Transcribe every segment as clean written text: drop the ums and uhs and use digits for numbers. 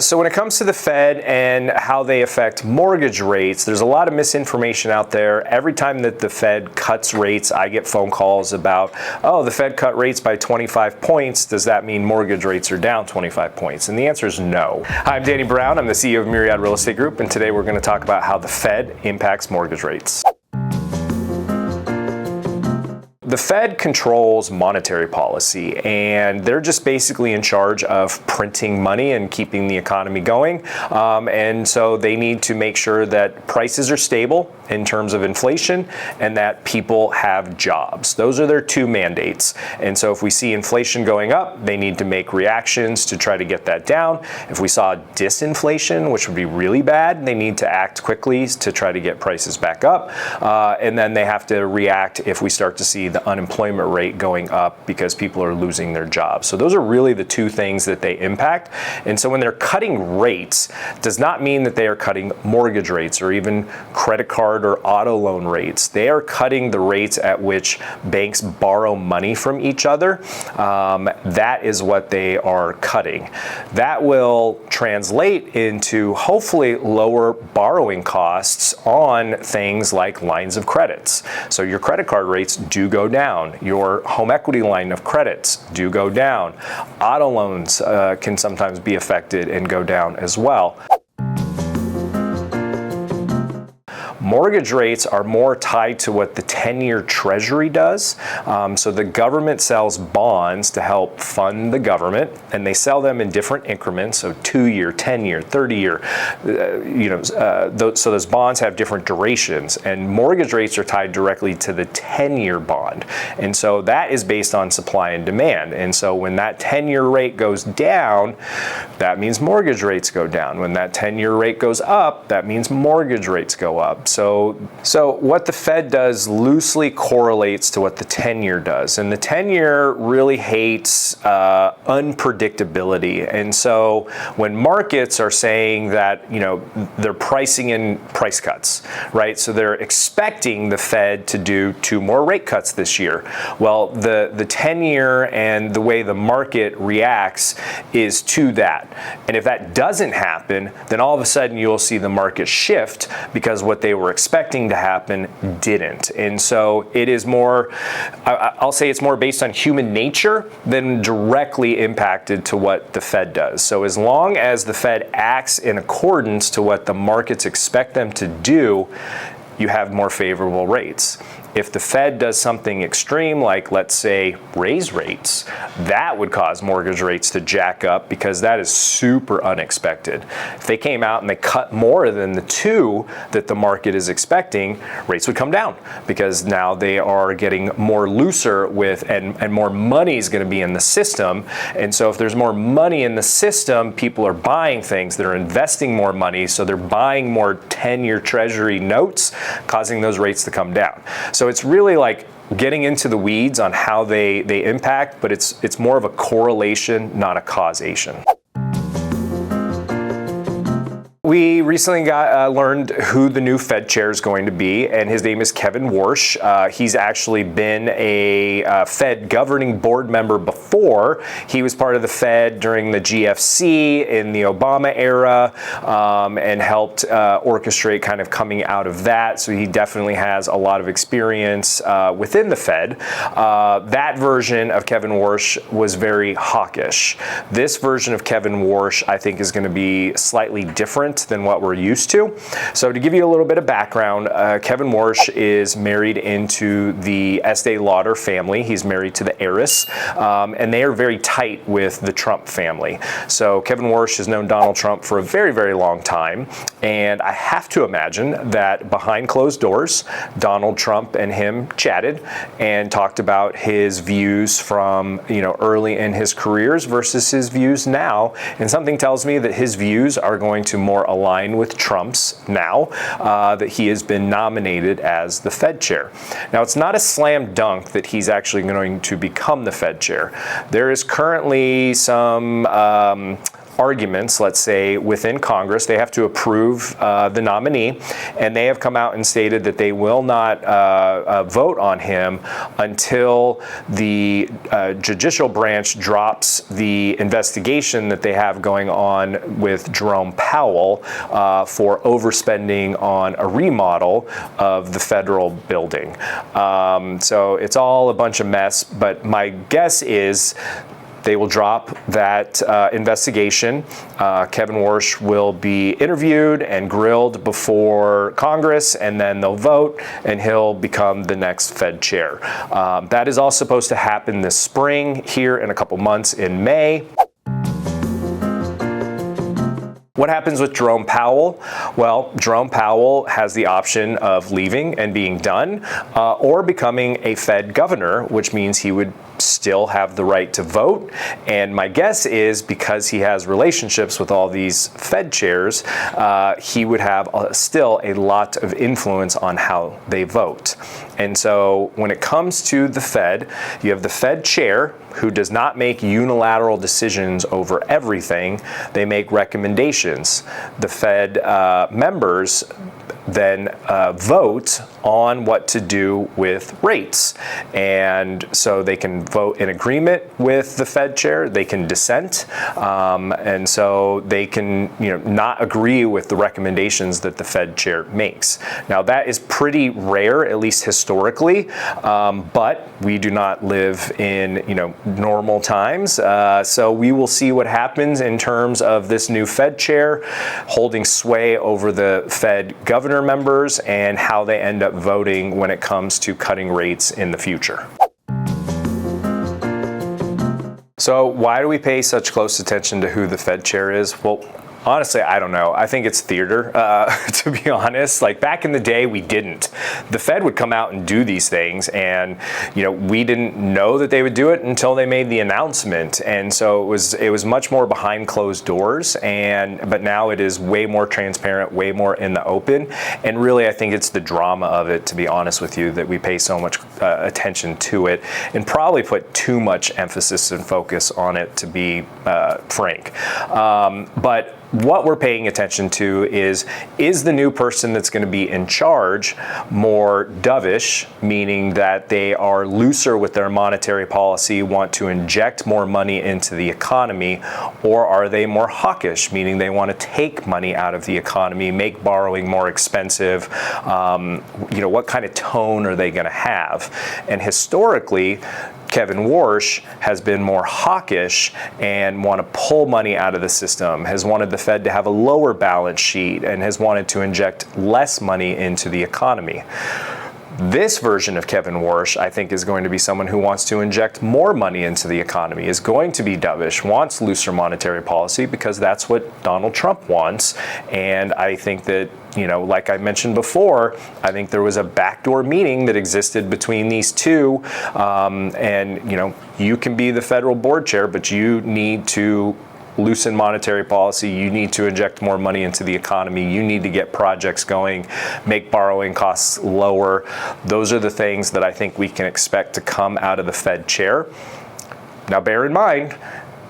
So when it comes to the Fed and how they affect mortgage rates, there's a lot of misinformation out there. Every time that the Fed cuts rates, I get phone calls about, oh, the Fed cut rates by 25 points. Does that mean mortgage rates are down 25 points? And the answer is no. Hi, I'm Danny Brown. I'm the CEO of Myriad Real Estate Group, and today we're going to talk about how the Fed impacts mortgage rates. The Fed controls monetary policy, and they're just basically in charge of printing money and keeping the economy going. And so they need to make sure that prices are stable in terms of inflation and that people have jobs. Those are their two mandates. And so if we see inflation going up, they need to make reactions to try to get that down. If we saw disinflation, which would be really bad, they need to act quickly to try to get prices back up. And then they have to react if we start to see the unemployment rate going up because people are losing their jobs. So those are really the two things that they impact. And so when they're cutting rates, does not mean that they are cutting mortgage rates or even credit card or auto loan rates. They are cutting the rates at which banks borrow money from each other. That is what they are cutting. That will translate into hopefully lower borrowing costs on things like lines of credits. So your credit card rates do go down. Your home equity line of credits do go down. Auto loans can sometimes be affected and go down as well. Mortgage rates are more tied to what the 10-year Treasury does. So the government sells bonds to help fund the government, and they sell them in different increments, so 2-year, 10-year, 30-year. So those bonds have different durations, and mortgage rates are tied directly to the 10-year bond. And so that is based on supply and demand. And so when that 10-year rate goes down, that means mortgage rates go down. When that 10-year rate goes up, that means mortgage rates go up. So what the Fed does loosely correlates to what the 10-year does. And the 10-year really hates unpredictability. And so when markets are saying that, they're pricing in price cuts, right? So they're expecting the Fed to do 2 more rate cuts this year. Well, the 10-year and the way the market reacts is to that. And if that doesn't happen, then all of a sudden you'll see the market shift because what they were expecting to happen didn't. And so it is more, I'll say it's more based on human nature than directly impacted to what the Fed does. So as long as the Fed acts in accordance to what the markets expect them to do, you have more favorable rates. If the Fed does something extreme, like let's say raise rates, that would cause mortgage rates to jack up because that is super unexpected. If they came out and they cut more than the 2 that the market is expecting, rates would come down because now they are getting more looser with and more money is going to be in the system. And so if there's more money in the system, people are buying things, they're investing more money, so they're buying more 10-year Treasury notes, causing those rates to come down. So it's really like getting into the weeds on how they impact, but it's more of a correlation, not a causation. We recently learned who the new Fed chair is going to be, and his name is Kevin Warsh. He's actually been a Fed governing board member before. He was part of the Fed during the GFC in the Obama era and helped orchestrate kind of coming out of that. So he definitely has a lot of experience within the Fed. That version of Kevin Warsh was very hawkish. This version of Kevin Warsh, I think, is going to be slightly different than what we're used to. So to give you a little bit of background, Kevin Warsh is married into the Estee Lauder family. He's married to the heiress, and they are very tight with the Trump family. So Kevin Warsh has known Donald Trump for a very, very long time, and I have to imagine that behind closed doors, Donald Trump and him chatted and talked about his views from early in his careers versus his views now. And something tells me that his views are going to more align with Trump's now that he has been nominated as the Fed chair. Now, it's not a slam dunk that he's actually going to become the Fed chair. There is currently some arguments, let's say, within Congress. They have to approve the nominee, and they have come out and stated that they will not vote on him until the judicial branch drops the investigation that they have going on with Jerome Powell for overspending on a remodel of the federal building. So it's all a bunch of mess, but my guess is they will drop that investigation. Kevin Warsh will be interviewed and grilled before Congress, and then they'll vote, and he'll become the next Fed chair. That is all supposed to happen this spring, here in a couple months in May. What happens with Jerome Powell? Well, Jerome Powell has the option of leaving and being done, or becoming a Fed governor, which means he would still have the right to vote. And my guess is, because he has relationships with all these Fed chairs, he would have still a lot of influence on how they vote. And so when it comes to the Fed, you have the Fed chair, who does not make unilateral decisions over everything. They make recommendations. The Fed members then vote on what to do with rates. And so they can vote in agreement with the Fed chair, they can dissent, and so they can not agree with the recommendations that the Fed chair makes. Now that is pretty rare, at least historically, but we do not live in normal times. So we will see what happens in terms of this new Fed chair holding sway over the Fed governor members and how they end up voting when it comes to cutting rates in the future. So why do we pay such close attention to who the Fed chair is? Well, honestly, I don't know. I think it's theater, to be honest. Like back in the day, we didn't. The Fed would come out and do these things, and we didn't know that they would do it until they made the announcement. And so it was much more behind closed doors. But now it is way more transparent, way more in the open. And really, I think it's the drama of it, to be honest with you, that we pay so much attention to it, and probably put too much emphasis and focus on it, to be frank. But what we're paying attention to is the new person that's going to be in charge more dovish, meaning that they are looser with their monetary policy, want to inject more money into the economy, or are they more hawkish, meaning they want to take money out of the economy, make borrowing more expensive? What kind of tone are they going to have? And historically, Kevin Warsh has been more hawkish and want to pull money out of the system, has wanted the Fed to have a lower balance sheet, and has wanted to inject less money into the economy. This version of Kevin Warsh, I think, is going to be someone who wants to inject more money into the economy, is going to be dovish, wants looser monetary policy, because that's what Donald Trump wants. And I think that, like I mentioned before, I think there was a backdoor meeting that existed between these two. You can be the federal board chair, but you need to loosen monetary policy, you need to inject more money into the economy, you need to get projects going, make borrowing costs lower. Those are the things that I think we can expect to come out of the Fed chair. Now bear in mind,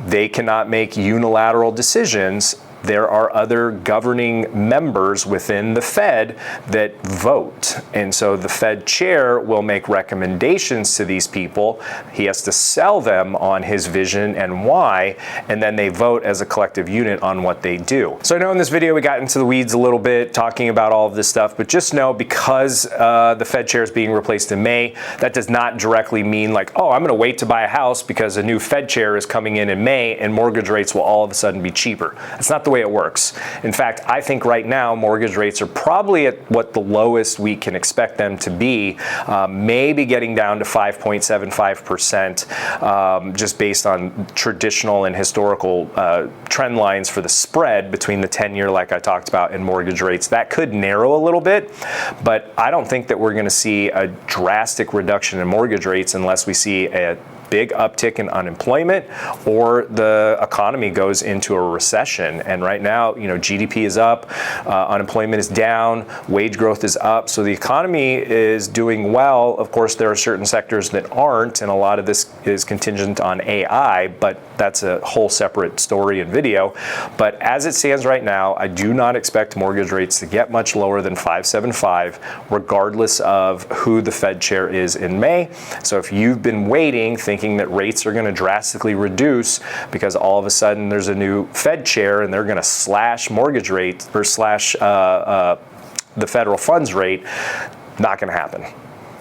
they cannot make unilateral decisions. There are other governing members within the Fed that vote. And so the Fed chair will make recommendations to these people. He has to sell them on his vision and why, and then they vote as a collective unit on what they do. So I know in this video we got into the weeds a little bit talking about all of this stuff, but just know, because the Fed chair is being replaced in May, that does not directly mean like, oh, I'm going to wait to buy a house because a new Fed chair is coming in May and mortgage rates will all of a sudden be cheaper. That's not the way it works. In fact, I think right now mortgage rates are probably at what the lowest we can expect them to be, maybe getting down to 5.75%, just based on traditional and historical trend lines for the spread between the 10-year, like I talked about, and mortgage rates. That could narrow a little bit, but I don't think that we're going to see a drastic reduction in mortgage rates unless we see a big uptick in unemployment or the economy goes into a recession. And right now, GDP is up, unemployment is down, wage growth is up. So the economy is doing well. Of course, there are certain sectors that aren't, and a lot of this is contingent on AI, but that's a whole separate story and video. But as it stands right now, I do not expect mortgage rates to get much lower than 5.75, regardless of who the Fed chair is in May. So if you've been waiting, thinking that rates are going to drastically reduce because all of a sudden there's a new Fed chair and they're going to slash mortgage rates or slash the federal funds rate, not going to happen.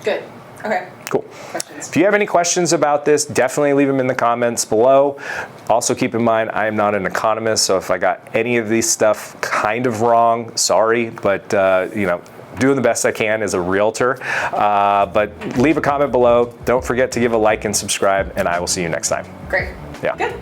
Good. Okay. Cool. Questions? If you have any questions about this, definitely leave them in the comments below. Also keep in mind, I am not an economist, so if I got any of these stuff kind of wrong, sorry, but doing the best I can as a realtor. But leave a comment below. Don't forget to give a like and subscribe, and I will see you next time. Great. Yeah. Good.